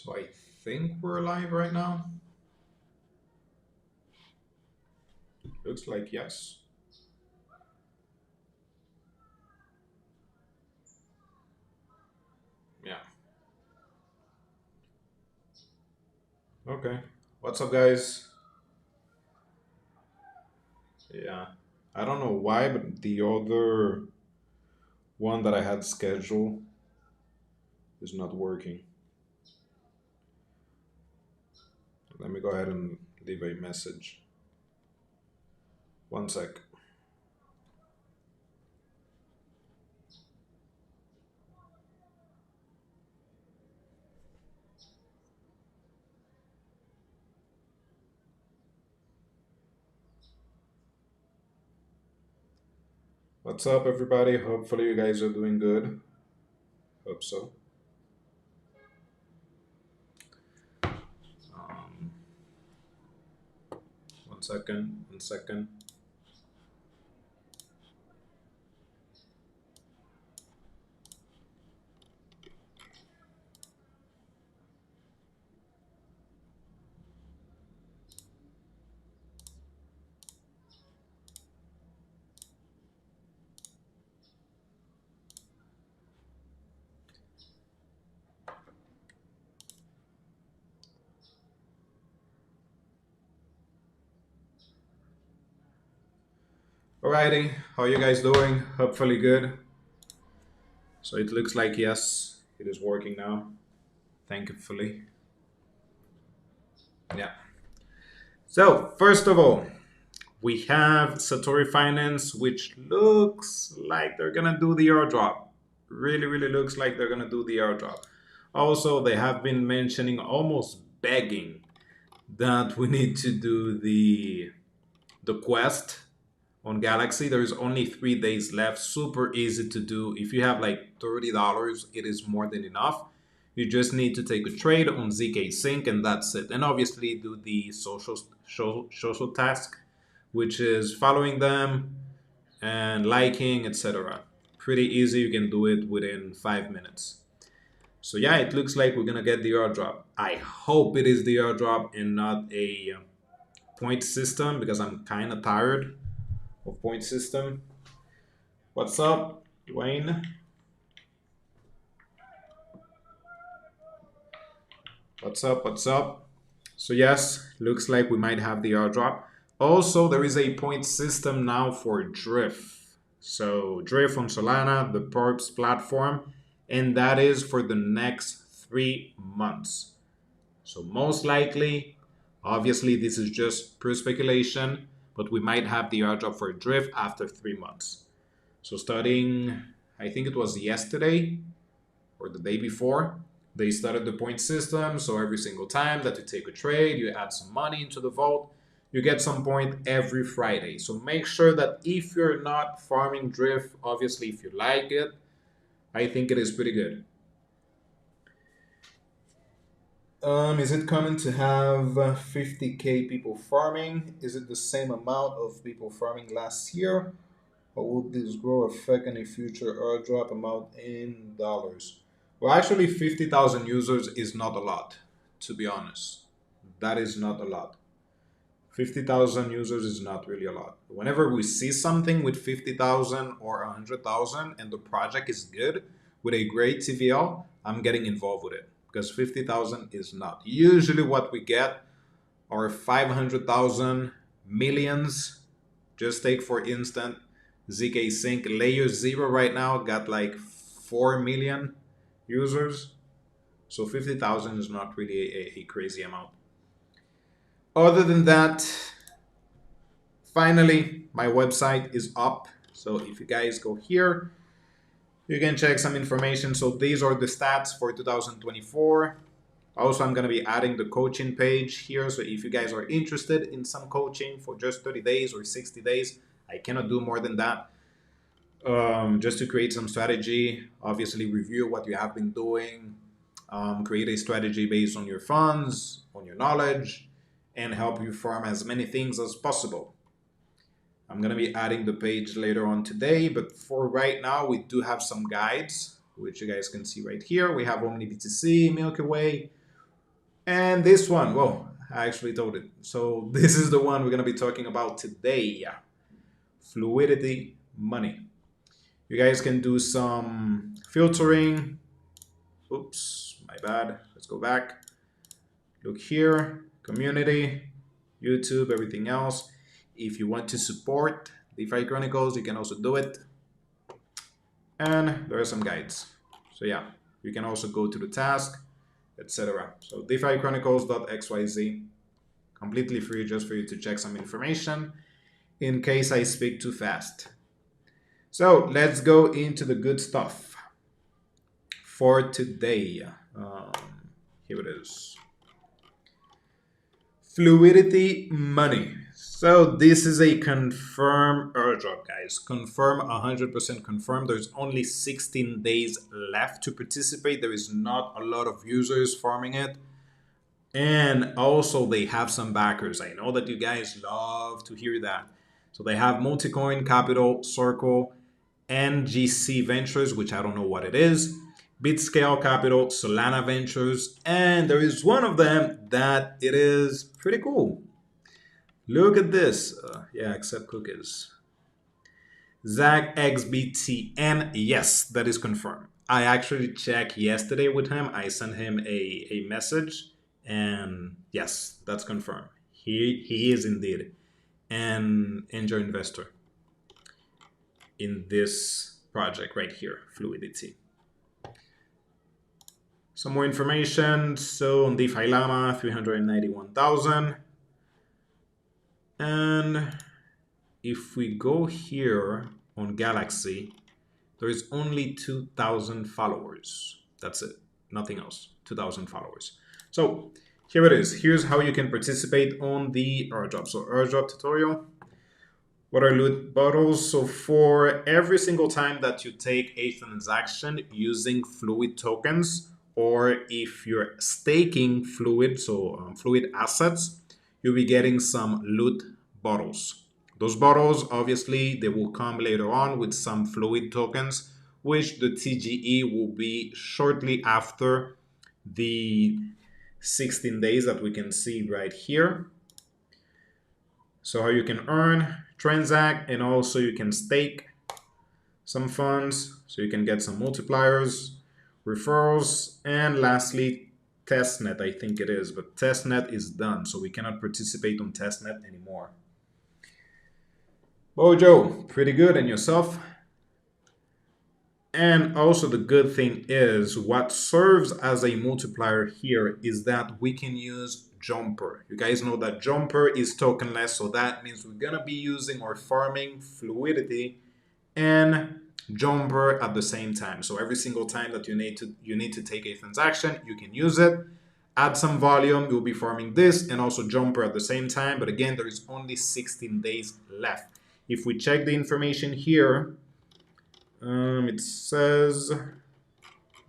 So I think we're live right now. Looks like yes. Yeah. Okay. What's up, guys? Yeah. I don't know why, but the other one that I had scheduled is not working. Let me go ahead and leave a message. One sec. What's up, everybody? Hopefully, you guys are doing good. Hope so. Um, one second. One second. Alrighty. How you guys doing? Hopefully, good. So it looks like yes, it is working now. Thankfully. Yeah. So, first of all, we have Satori Finance, which looks like they're gonna do the airdrop. Really, really looks like they're gonna do the airdrop. Also, they have been mentioning, almost begging, that we need to do the quest on Galaxy. There's only 3 days left. Super easy to do. If you have like $30, it is more than enough. You just need to take a trade on ZK Sync and that's it. And obviously do the social task, which is following them and liking, etc. Pretty easy. You can do it within 5 minutes. So yeah, it looks like we're gonna get the airdrop. I hope it is the airdrop and not a point system because I'm kind of tired of point system. What's up, Dwayne? What's up? What's up? So yes, looks like we might have the airdrop. Also, there is a point system now for Drift. So Drift on Solana, the Perps platform, and that is for the next 3 months. So most likely, obviously this is just pure speculation, but we might have the airdrop for Drift after 3 months. So starting, I think it was yesterday or the day before, they started the point system. So every single time that you take a trade, you add some money into the vault, you get some point every Friday. So make sure that if you're not farming Drift, obviously if you like it, I think it is pretty good. Is it common to have 50K people farming? Is it the same amount of people farming last year? Or would this grow affect any future airdrop amount in dollars? Well, actually, 50,000 users is not a lot, to be honest. That is not a lot. 50,000 users is not really a lot. Whenever we see something with 50,000 or 100,000 and the project is good with a great TVL, I'm getting involved with it because 50,000 is not. Usually, what we get are 500,000 millions. Just take, for instance, ZK Sync layer 0 right now got like 4 million users. So 50,000 is not really a crazy amount. Other than that, finally, my website is up. So if you guys go here, you can check some information. So these are the stats for 2024. Also, I'm going to be adding the coaching page here. So if you guys are interested in some coaching for just 30 days or 60 days, I cannot do more than that. Just to create some strategy, obviously review what you have been doing, create a strategy based on your funds, on your knowledge, and help you farm as many things as possible. I'm going to be adding the page later on today, but for right now, we do have some guides, which you guys can see right here. We have Omni BTC, Milky Way, And this one, well, I actually told it. So this is the one we're going to be talking about today. Fluidity Money. You guys can do some filtering. Oops, my bad. Let's go back. Look here, community, YouTube, everything else. If you want to support DeFi Chronicles, you can also do it. And there are some guides. So yeah, you can also go to the task, etc. So DeFiChronicles.xyz, completely free just for you to check some information in case I speak too fast. So let's go into the good stuff for today. Here it is. Fluidity Money. So this is a confirmed airdrop, guys. Confirm, 100% confirmed. There's only 16 days left to participate. There is not a lot of users farming it. And also they have some backers. I know that you guys love to hear that. So they have Multicoin, Capital, Circle, NGC Ventures, which I don't know what it is, Bitscale Capital, Solana Ventures, and there is one of them that it is pretty cool. Look at this. Yeah, accept cookies. Zach XBT, and yes, that is confirmed. I actually checked yesterday with him. I sent him a message, and yes, that's confirmed. He is indeed an angel investor in this project right here, Fluidity. Some more information. So on DeFi Llama, 391,000. And if we go here on Galaxy, there is only 2,000 followers. That's it. Nothing else. 2,000 followers. So here it is. Here's how you can participate on the airdrop. So airdrop tutorial. What are loot bottles? So for every single time that you take a transaction using Fluid tokens, or if you're staking Fluid, so Fluid assets, you'll be getting some loot bottles. Those bottles, obviously, they will come later on with some Fluid tokens, which the TGE will be shortly after the 16 days that we can see right here. So how you can earn, transact, and also you can stake some funds, so you can get some multipliers, referrals, and lastly, testnet, I think it is, but testnet is done, so we cannot participate on testnet anymore. Bojo, pretty good, and yourself? And also the good thing is what serves as a multiplier here is that we can use Jumper. You guys know that Jumper is tokenless, so that means we're gonna be using or farming Fluidity and Jumper at the same time. So every single time that you need to take a transaction, you can use it, add some volume, you'll be farming this and also Jumper at the same time. But again, there is only 16 days left. If we check the information here, it says,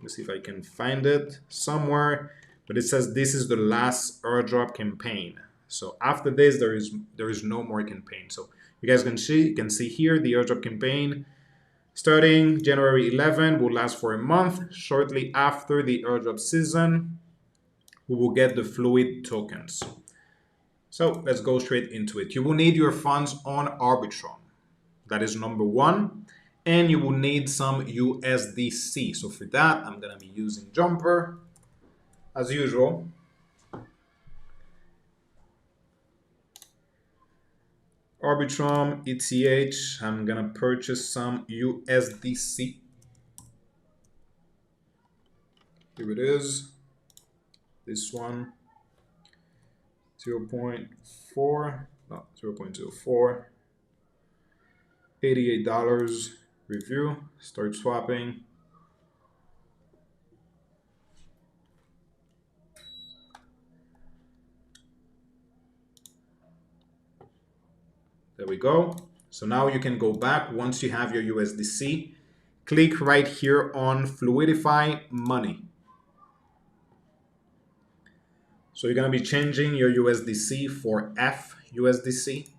let's see if I can find it somewhere, but it says this is the last airdrop campaign. So after this, there is no more campaign. So you guys can see here the airdrop campaign starting January 11 will last for a month. Shortly after the airdrop season, we will get the Fluid tokens. So let's go straight into it. You will need your funds on Arbitrum. That is number one. And you will need some USDC. So for that, I'm going to be using Jumper as usual. Arbitrum, ETH, I'm going to purchase some USDC. Here it is. This one, 0.4, no, 0.04, $88. Review, start swapping. There we go. So now you can go back once you have your USDC. Click right here on Fluidity Money. So you're going to be changing your USDC for FUSDC.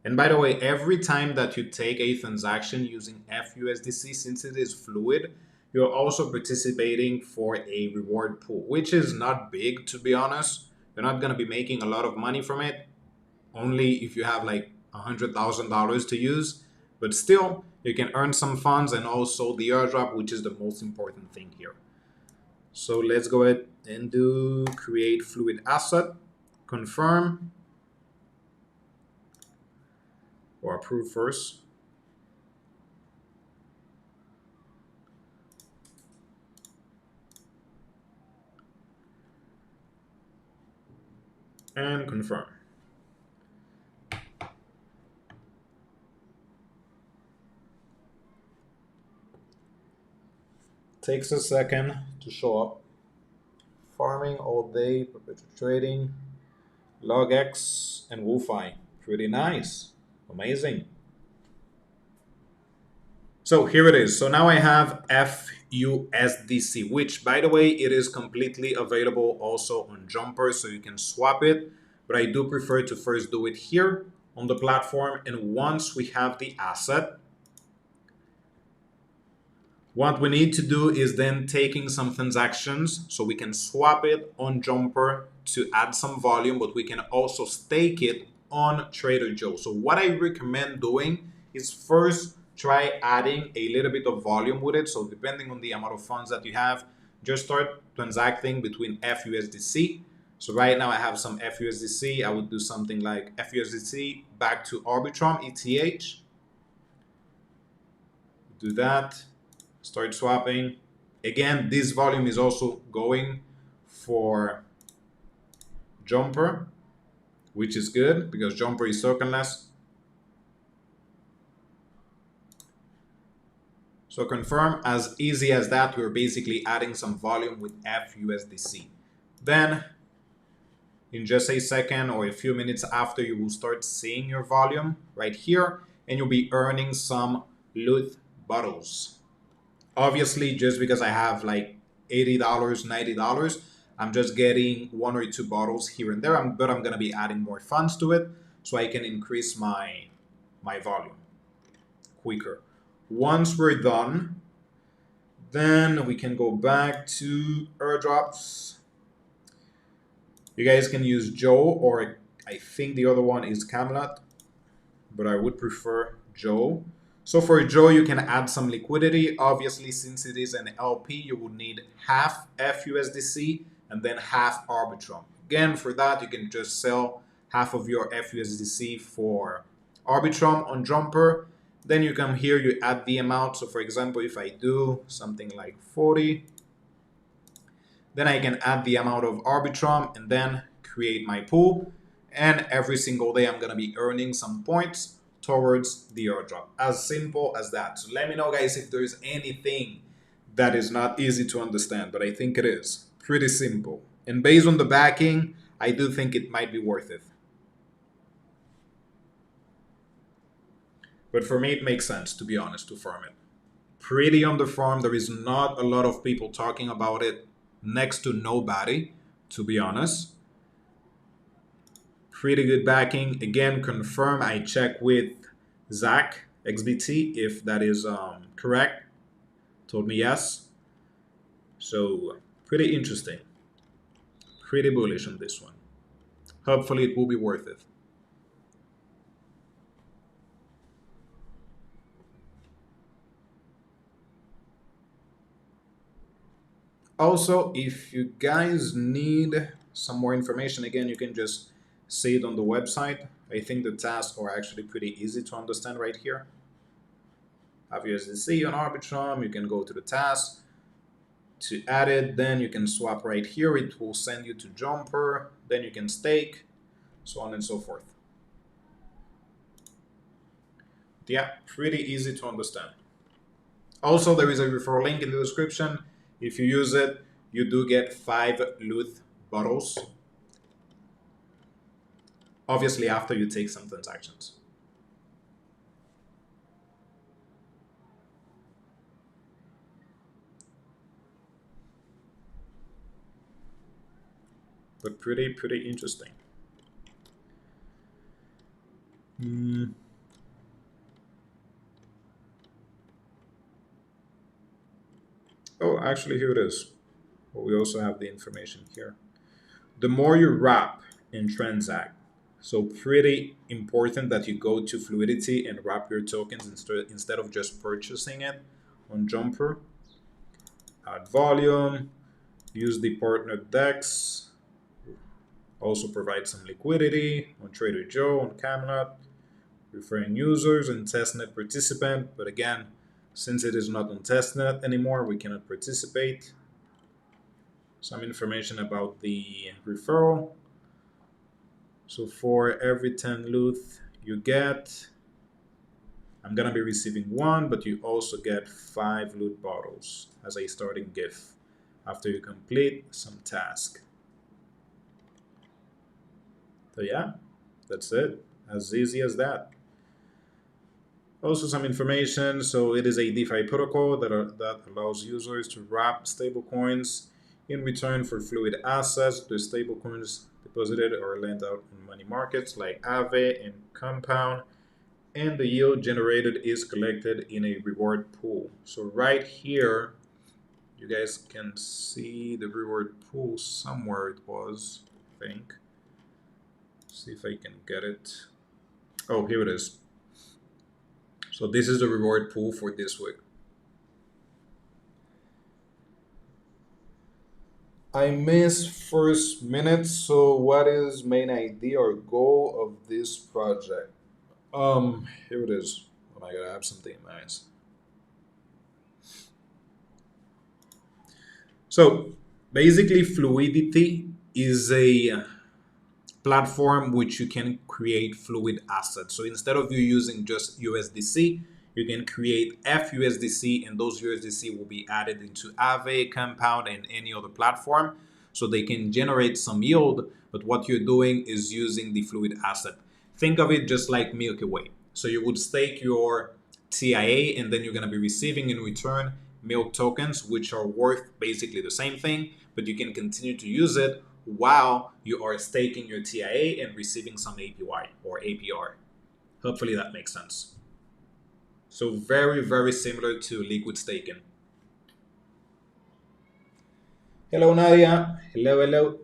And by the way, every time that you take a transaction using FUSDC, since it is fluid, you're also participating for a reward pool, which is not big, to be honest. You're not going to be making a lot of money from it, only if you have like $100,000 to use. But still, you can earn some funds and also the airdrop, which is the most important thing here. So let's go ahead and do create fluid asset, confirm, or approve first. And confirm. Takes a second to show up. Farming all day, perpetual trading, logx, and WooFi. Pretty nice. Amazing. So here it is. So now I have FUSDC, which by the way, it is completely available also on Jumper, so you can swap it. But I do prefer to first do it here on the platform. And once we have the asset, what we need to do is then taking some transactions so we can swap it on Jumper to add some volume, but we can also stake it on Trader Joe. So what I recommend doing is first try adding a little bit of volume with it. So depending on the amount of funds that you have, just start transacting between FUSDC. So right now I have some FUSDC. I would do something like FUSDC back to Arbitrum ETH. Do that. Start swapping. Again, this volume is also going for Jumper, which is good because Jumper is tokenless. So confirm, as easy as that, we're basically adding some volume with FUSDC. Then in just a second or a few minutes after, you will start seeing your volume right here and you'll be earning some loot bottles. Obviously, just because I have like $80, $90, I'm just getting 1 or 2 bottles here and there, but I'm going to be adding more funds to it so I can increase my volume quicker. Once we're done, then we can go back to airdrops. You guys can use Joe, or I think the other one is Camelot, but I would prefer Joe. So for Joe, you can add some liquidity. Obviously, since it is an LP, you would need half FUSDC and then half Arbitrum. Again, for that, you can just sell half of your FUSDC for Arbitrum on Jumper. Then you come here, you add the amount. So for example, if I do something like 40, then I can add the amount of Arbitrum and then create my pool. And every single day, I'm going to be earning some points towards the airdrop. As simple as that. So let me know, guys, if there's anything that is not easy to understand, but I think it is pretty simple. And based on the backing, I do think it might be worth it. But for me, it makes sense, to be honest, to farm it. Pretty underfarmed. There is not a lot of people talking about it. Next to nobody, to be honest. Pretty good backing. Again, confirm. I check with Zach XBT if that is correct. Told me yes. So pretty interesting. Pretty bullish on this one. Hopefully it will be worth it. Also, if you guys need some more information, again, you can just see it on the website. I think the tasks are actually pretty easy to understand right here. Have USDC on Arbitrum, you can go to the task to add it, then you can swap right here. It will send you to Jumper, then you can stake, so on and so forth. Yeah, pretty easy to understand. Also, there is a referral link in the description. If you use it, you do get 5 loot bottles. Obviously, after you take some transactions. But pretty interesting. Actually, here it is. But we also have the information here. The more you wrap and transact, so pretty important that you go to Fluidity and wrap your tokens instead of just purchasing it on Jumper. Add volume, use the partner decks, also provide some liquidity on Trader Joe, on Camelot, referring users and testnet participant. But again, since it is not on testnet anymore, we cannot participate. Some information about the referral. So for every 10 loot you get, I'm gonna be receiving one, but you also get 5 loot bottles as a starting gift after you complete some task. So yeah, that's it. As easy as that. Also some information. So it is a DeFi protocol that allows users to wrap stablecoins in return for fluid assets. The stablecoins deposited or lent out in money markets like Aave and Compound, and the yield generated is collected in a reward pool. So right here, you guys can see the reward pool somewhere. It was, I think. See if I can get it. Oh, here it is. So this is the reward pool for this week. I missed first minute. So what is main idea or goal of this project? Here it is. Oh my god, I have something in my eyes. So basically, Fluidity is a platform which you can create fluid assets. So instead of you using just USDC, you can create FUSDC, and those USDC will be added into Aave, Compound, and any other platform. So they can generate some yield, but what you're doing is using the fluid asset. Think of it just like Milky Way. So you would stake your TIA, and then you're going to be receiving in return milk tokens, which are worth basically the same thing, but you can continue to use it while you are staking your TIA and receiving some APY or APR. Hopefully that makes sense. So very, very similar to liquid staking. Hello, Nadia. Hello, hello.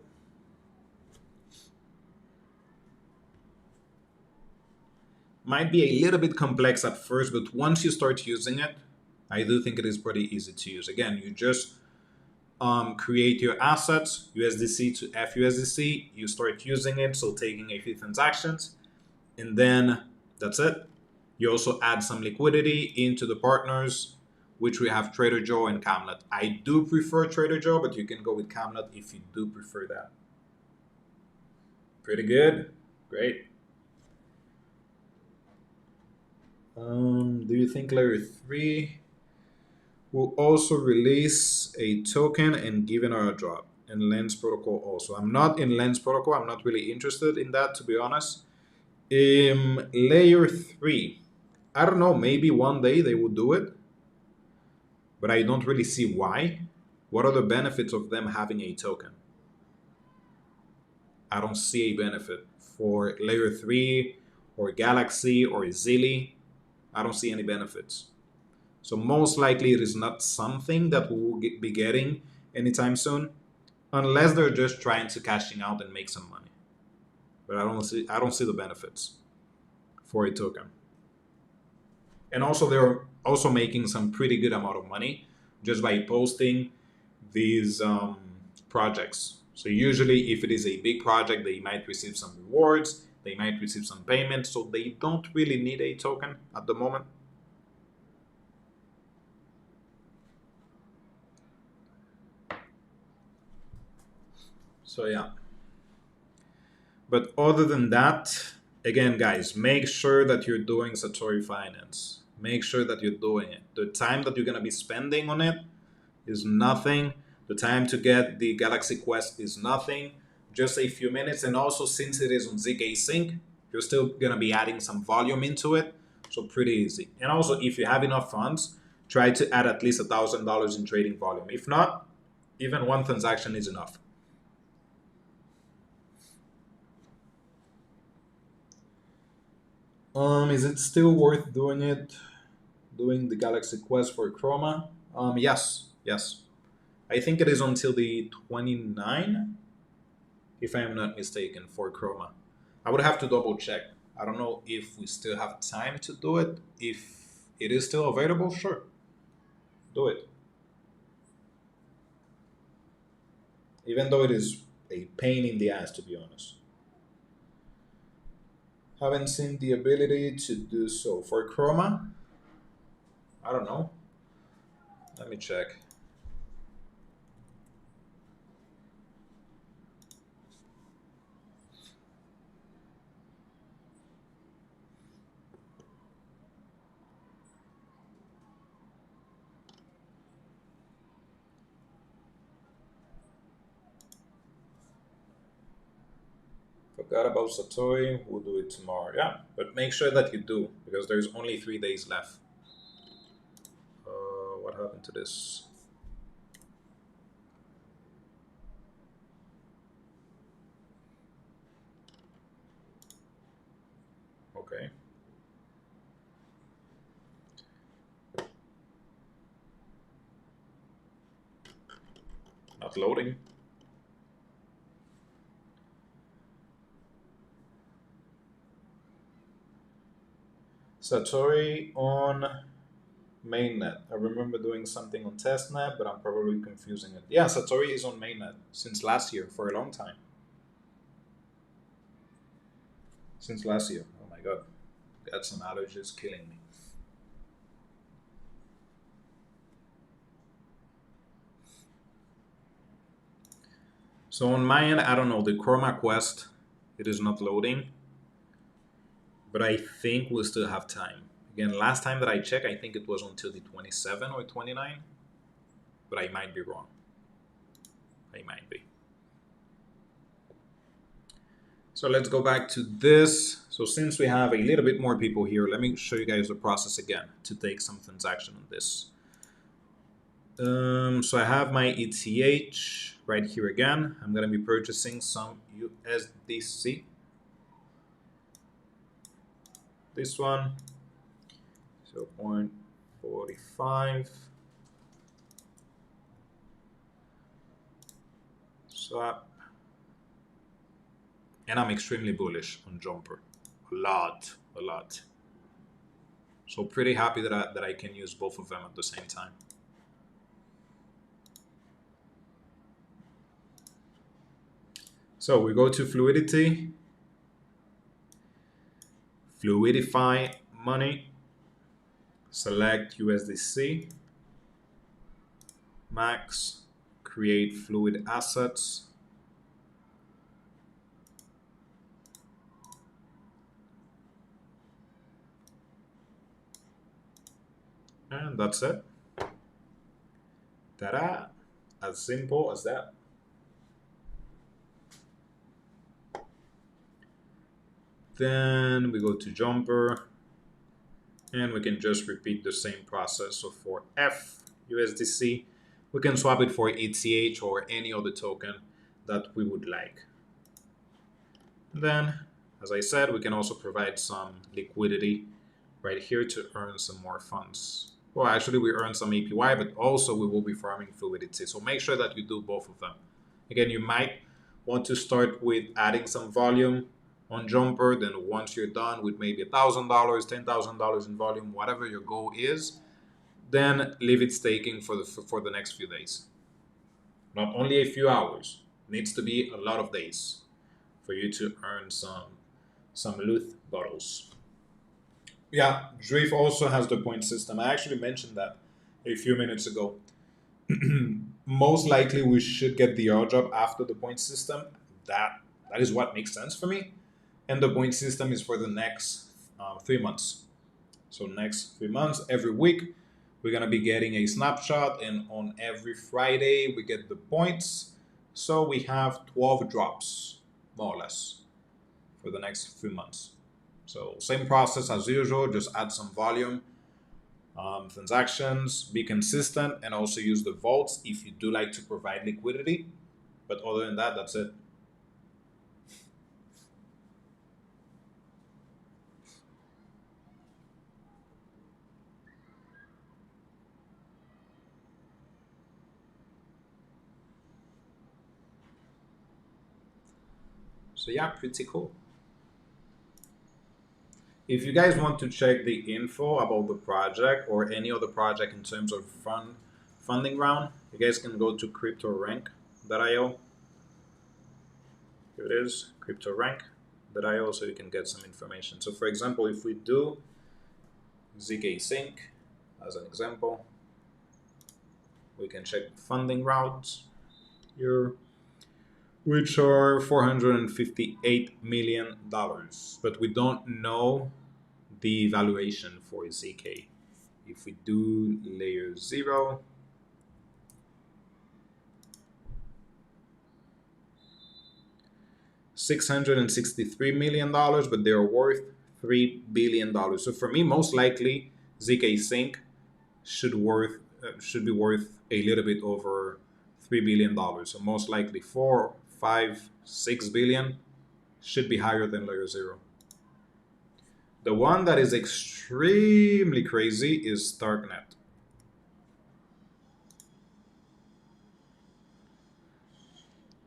Might be a little bit complex at first, but once you start using it, I do think it is pretty easy to use. Again, you just create your assets, USDC to FUSDC, you start using it, so taking a few transactions, and then that's it. You also add some liquidity into the partners, which we have Trader Joe and Camelot. I do prefer Trader Joe, but you can go with Camelot if you do prefer that. Pretty good. Great. Do you think Layer 3 will also release a token and give an airdrop? And Lens Protocol also. I'm not in Lens Protocol. I'm not really interested in that, to be honest. Layer 3. I don't know. Maybe one day they will do it. But I don't really see why. What are the benefits of them having a token? I don't see a benefit for Layer 3 or Galaxy or Zilly. I don't see any benefits. So most likely it is not something that we will be getting anytime soon, unless they're just trying to cashing out and make some money. But I don't see the benefits for a token. And also they're also making some pretty good amount of money just by posting these projects. So usually if it is a big project, they might receive some rewards, they might receive some payment, so they don't really need a token at the moment. So yeah. But other than that, again, guys, make sure that you're doing Satori Finance. Make sure that you're doing it. The time that you're going to be spending on it is nothing. The time to get the Galaxy Quest is nothing. Just a few minutes. And also, since it is on ZK Sync, you're still going to be adding some volume into it. So pretty easy. And also, if you have enough funds, try to add at least $1,000 in trading volume. If not, even one transaction is enough. Is it still worth doing it? Doing the Galaxy Quest for Chroma? Yes, yes. I think it is until the 29, if I am not mistaken, for Chroma. I would have to double check. I don't know if we still have time to do it. If it is still available, sure, do it. Even though it is a pain in the ass, to be honest. Haven't seen the ability to do so. For Chroma, I don't know. Let me check. Forgot about Satori. We'll do it tomorrow. Yeah, but make sure that you do because there's only 3 days left. What happened to this? Okay. Not loading. Satori on mainnet. I remember doing something on testnet, but I'm probably confusing it. Yeah, Satori is on mainnet since last year for a long time. Since last year. Oh my god. Got some allergies killing me. So on my end, I don't know, the Chroma Quest, it is not loading, but I think we still have time. Again, last time that I checked, I think it was until the 27 or 29, but I might be wrong. I might be. So let's go back to this. So since we have a little bit more people here, let me show you guys the process again to take some transaction on this. So I have my ETH right here again. I'm going to be purchasing some USDC. This one, 0.45. Swap. And I'm extremely bullish on Jumper. A lot. So pretty happy that I can use both of them at the same time. So we go to Fluidity, Fluidity Money, select USDC, max, create fluid assets, and that's it. Ta-da! As simple as that. Then we go to Jumper, and we can just repeat the same process. So for F USDC, we can swap it for ETH or any other token that we would like. Then, as I said, we can also provide some liquidity right here to earn some more funds. Well, actually, we earn some APY, but also we will be farming Fluidity. So make sure that you do both of them. Again, you might want to start with adding some volume on Jumper. Then once you're done with maybe $1,000, $10,000 in volume, whatever your goal is, then leave it staking for the next few days. Not only a few hours, it needs to be a lot of days for you to earn some loot bottles. Yeah, Drift also has the point system. I actually mentioned that a few minutes ago. Most likely, we should get the airdrop after the point system. That is what makes sense for me. And the point system is for the next 3 months. So next 3 months, every week, we're gonna be getting a snapshot, and on every Friday we get the points. So we have 12 drops, more or less, for the next few months. So same process as usual, just add some volume, transactions, be consistent, and also use the vaults if you do like to provide liquidity. But other than that, that's it. So yeah, pretty cool. If you guys want to check the info about the project or any other project in terms of funding round, you guys can go to cryptorank.io. Here it is, cryptorank.io, so you can get some information. So for example, if we do ZK Sync as an example, we can check funding routes here, which are $458 million, but we don't know the valuation for ZK. If we do layer 0, $663 million, but they're worth $3 billion. So for me, most likely, ZK Sync should be worth a little bit over $3 billion. So most likely 4, 5, 6 billion should be higher than layer 0. The one that is extremely crazy is Starknet.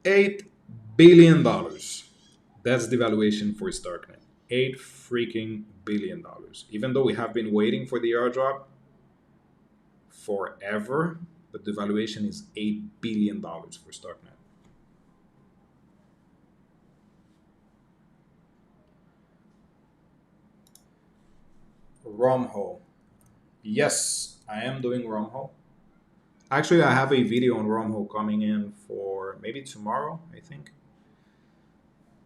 $8 billion. That's the valuation for Starknet. $8 freaking billion. Even though we have been waiting for the airdrop forever, but the valuation is $8 billion for Starknet. Romho. Yes, I am doing Romho. Actually, I have a video on Romho coming in for maybe tomorrow, I think.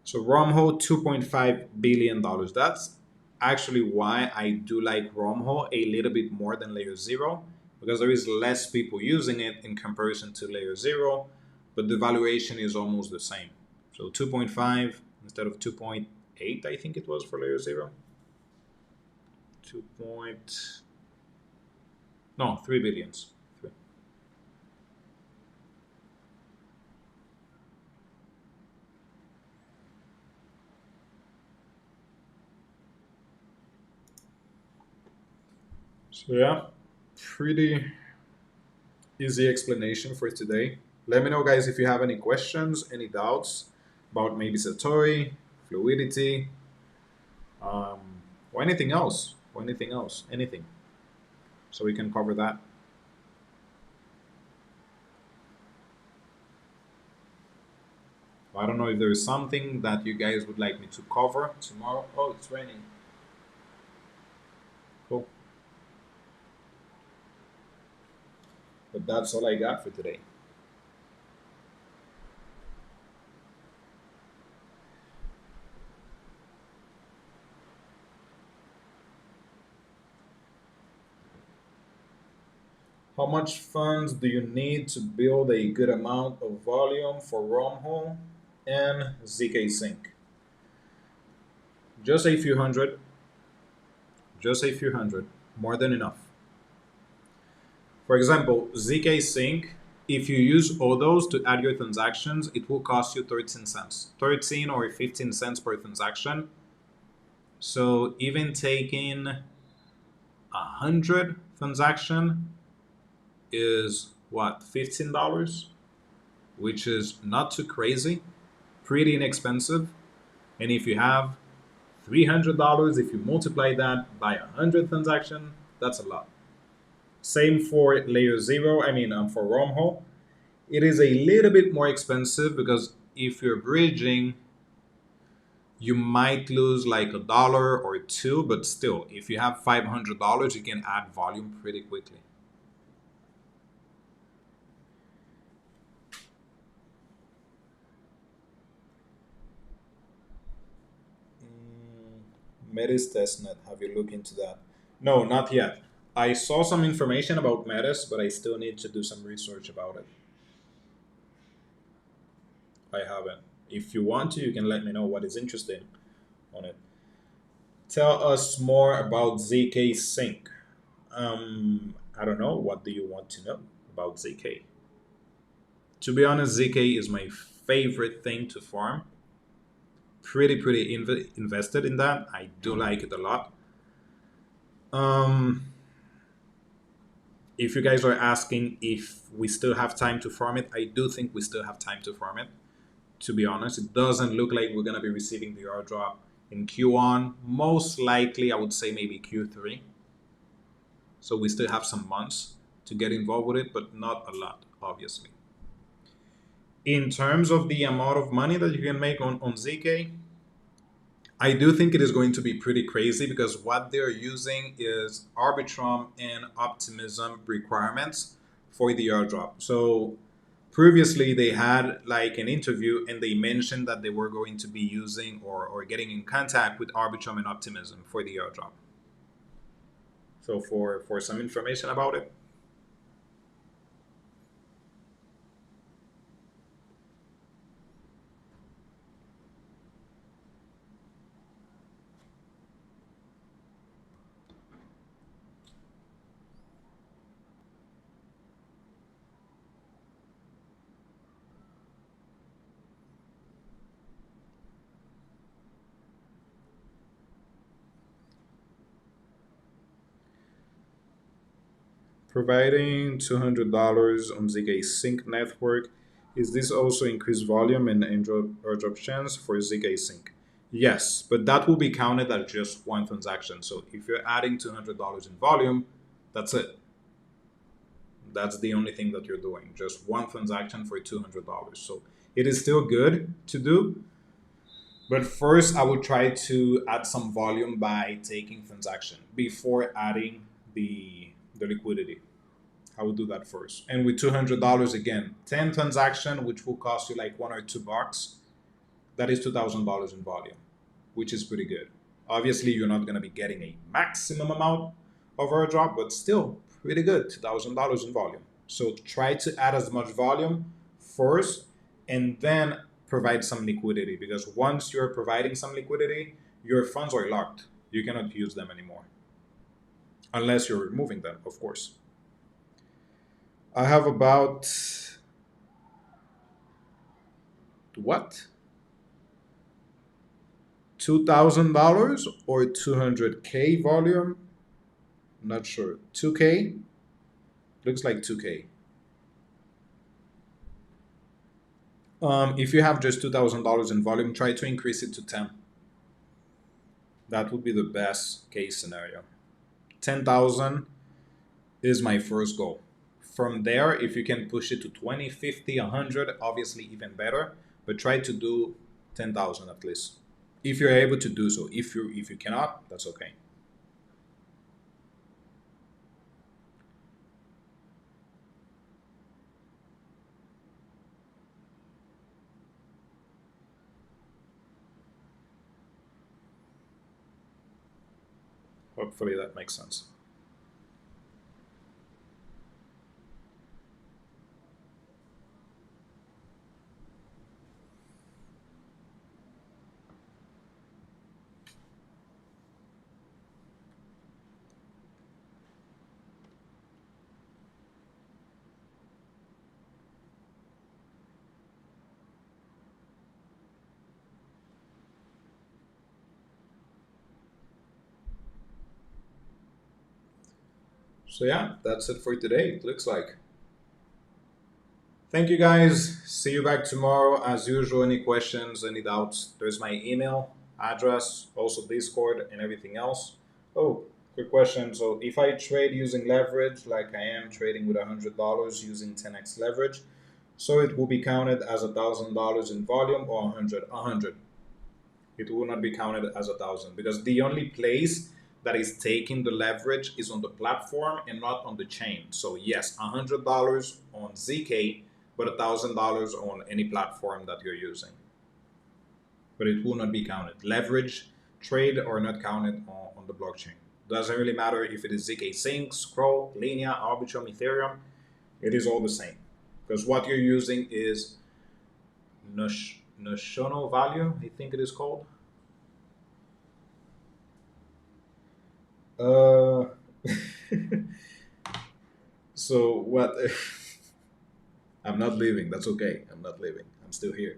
So Romho, $2.5 billion. That's actually why I do like Romho a little bit more than Layer 0, because there is less people using it in comparison to Layer 0, but the valuation is almost the same. So 2.5 instead of 2.8, I think it was for Layer 0. 3 billions. So yeah, pretty easy explanation for today. Let me know, guys, if you have any questions, any doubts about maybe Satori, Fluidity, or anything else, anything. So we can cover that. I don't know if there is something that you guys would like me to cover tomorrow. Oh, it's raining. Cool. But that's all I got for today. How much funds do you need to build a good amount of volume for Romho and ZK Sync? Just a few hundred. Just a few hundred. More than enough. For example, ZK Sync, if you use Odos to add your transactions, it will cost you 13 cents. 13 or 15 cents per transaction. So even taking 100 transaction is what, $15, which is not too crazy, pretty inexpensive. And if you have $300, if you multiply that by 100 transaction, that's a lot. Same for layer 0, for Romho. It is a little bit more expensive because if you're bridging, you might lose like $1 or $2, but still, if you have $500, you can add volume pretty quickly. Metis testnet, have you looked into that? No, not yet. I saw some information about Metis, but I still need to do some research about it. I haven't. If you want to, you can let me know what is interesting on it. Tell us more about ZK Sync. I don't know. What do you want to know about ZK? To be honest, ZK is my favorite thing to farm. Pretty invested in that. I do like it a lot. If you guys are asking if we still have time to farm it, I do think we still have time to farm it. to be honest. It doesn't look like we're going to be receiving the airdrop in Q1. Most likely, I would say maybe Q3. So we still have some months to get involved with it, but not a lot, obviously. In terms of the amount of money that you can make on ZK, I do think it is going to be pretty crazy because what they're using is Arbitrum and Optimism requirements for the airdrop. So previously they had like an interview and they mentioned that they were going to be using or getting in contact with Arbitrum and Optimism for the airdrop. So for some information about it. Providing $200 on ZK Sync network, is this also increased volume and airdrop chance for ZK Sync? Yes, but that will be counted as just one transaction. So if you're adding $200 in volume, that's it. That's the only thing that you're doing, just one transaction for $200. So it is still good to do, but first I would try to add some volume by taking transaction before adding the liquidity. I would do that first. And with $200 again, 10 transaction, which will cost you like $1 or $2, that is $2,000 in volume, which is pretty good. Obviously, you're not going to be getting a maximum amount of airdrop, but still pretty good, $2,000 in volume. So try to add as much volume first and then provide some liquidity, because once you're providing some liquidity, your funds are locked. You cannot use them anymore unless you're removing them, of course. I have about what? $2,000 or 200K volume? Not sure. 2K? Looks like 2K. If you have just $2,000 in volume, try to increase it to 10. That would be the best case scenario. 10,000 is my first goal. From there, if you can push it to 20, 50, 100, obviously even better, but try to do 10,000 at least. If you're able to do so. If you cannot, that's okay. Hopefully that makes sense. So yeah, that's it for today, it looks like. Thank you guys. See you back tomorrow. As usual, any questions, any doubts, there's my email address, also Discord and everything else. Oh, quick question. So if I trade using leverage, like I am trading with $100 using 10x leverage, so it will be counted as $1,000 in volume or 100. 100. It will not be counted as 1,000 because the only place that is taking the leverage is on the platform and not on the chain. So yes, $100 on ZK, but $1,000 on any platform that you're using. But it will not be counted. Leverage trade are not counted on the blockchain. Doesn't really matter if it is ZK Sync, Scroll, Linea, Arbitrum, Ethereum. It is all the same because what you're using is notional value, I think it is called. So what? I'm not leaving. That's okay. I'm not leaving. I'm still here.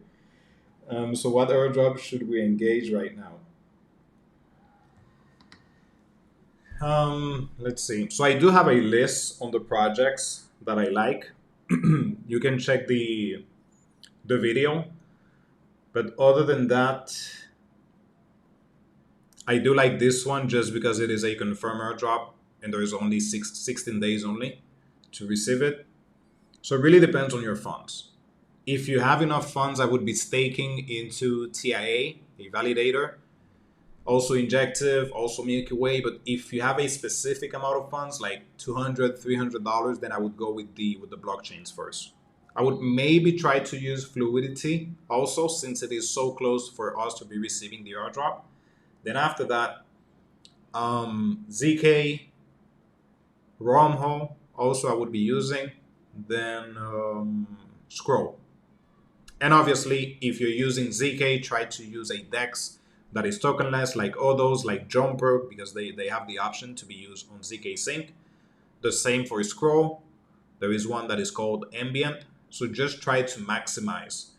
So what airdrop should we engage right now? Let's see. So I do have a list on the projects that I like. You can check the video. But other than that, I do like this one just because it is a confirm airdrop and there is only 16 days only to receive it. So it really depends on your funds. If you have enough funds, I would be staking into TIA, a validator, also Injective, also Milky Way. But if you have a specific amount of funds, like $200, $300, then I would go with the blockchains first. I would maybe try to use Fluidity also, since it is so close for us to be receiving the airdrop. Then after that, ZK, Romho, also I would be using. Then Scroll. And obviously, if you're using ZK, try to use a DEX that is tokenless, like all those, like Jumper, because they have the option to be used on ZK Sync. The same for Scroll. There is one that is called Ambient. So just try to maximize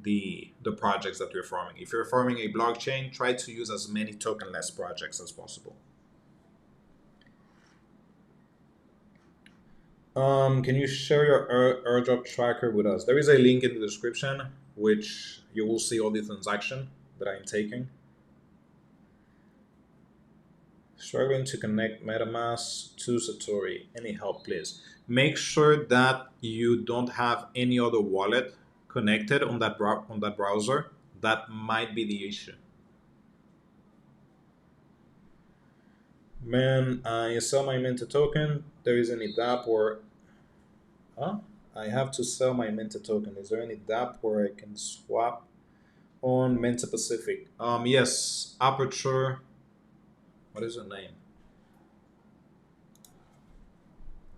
the projects that you're farming. If you're farming a blockchain, try to use as many tokenless projects as possible. Can you share your airdrop tracker with us? There is a link in the description, which you will see all the transaction that I'm taking. Struggling to connect MetaMask to Satori. Any help, please? Make sure that you don't have any other wallet connected on that browser. That might be the issue. Man, I sell my Minter token. There is any DApp or huh? I have to sell my Minter token. Is there any DApp where I can swap on Minter Pacific? Yes, Aperture. What is the name?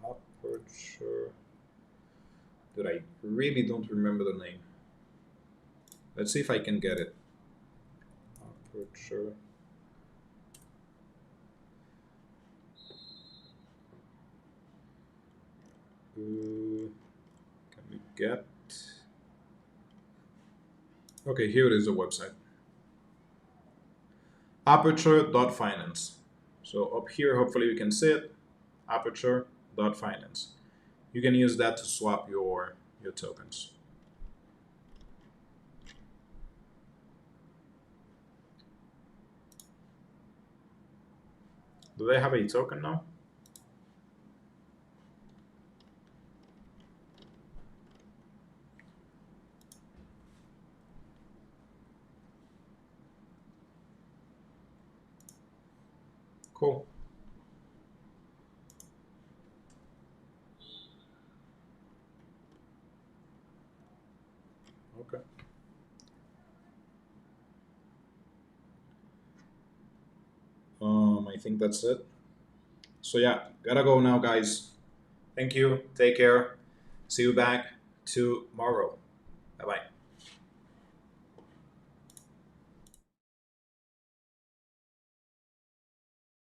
Aperture. Dude, I really don't remember the name. Let's see if I can get it. Aperture. Can we get? Okay, here it is, the website. Aperture.finance. So up here, hopefully we can see it. Aperture.finance. You can use that to swap your tokens. Do they have a token now? Cool. Okay. I think that's it. So yeah, gotta go now, guys. Thank you. Take care. See you back tomorrow. Bye bye.